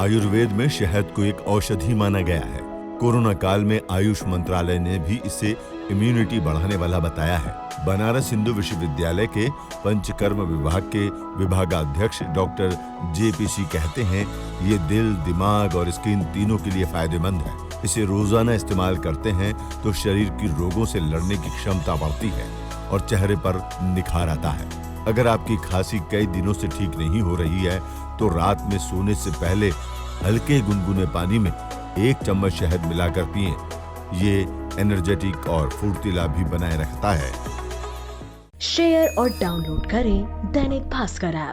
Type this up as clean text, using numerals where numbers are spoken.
आयुर्वेद में शहद को एक औषधि माना गया है। कोरोना काल में आयुष मंत्रालय ने भी इसे इम्यूनिटी बढ़ाने वाला बताया है। बनारस हिंदू विश्वविद्यालय के पंचकर्म विभाग के विभागाध्यक्ष डॉक्टर JPC कहते हैं, ये दिल, दिमाग और स्किन तीनों के लिए फायदेमंद है। इसे रोजाना इस्तेमाल करते हैं तो शरीर की रोगों से लड़ने की क्षमता बढ़ती है और चेहरे पर निखार आता है। अगर आपकी खांसी कई दिनों से ठीक नहीं हो रही है तो रात में सोने से पहले हल्के गुनगुने पानी में 1 चम्मच शहद मिलाकर पिएं। ये एनर्जेटिक और फुर्तीला भी बनाए रखता है। शेयर और डाउनलोड करें दैनिक भास्कर ऐप।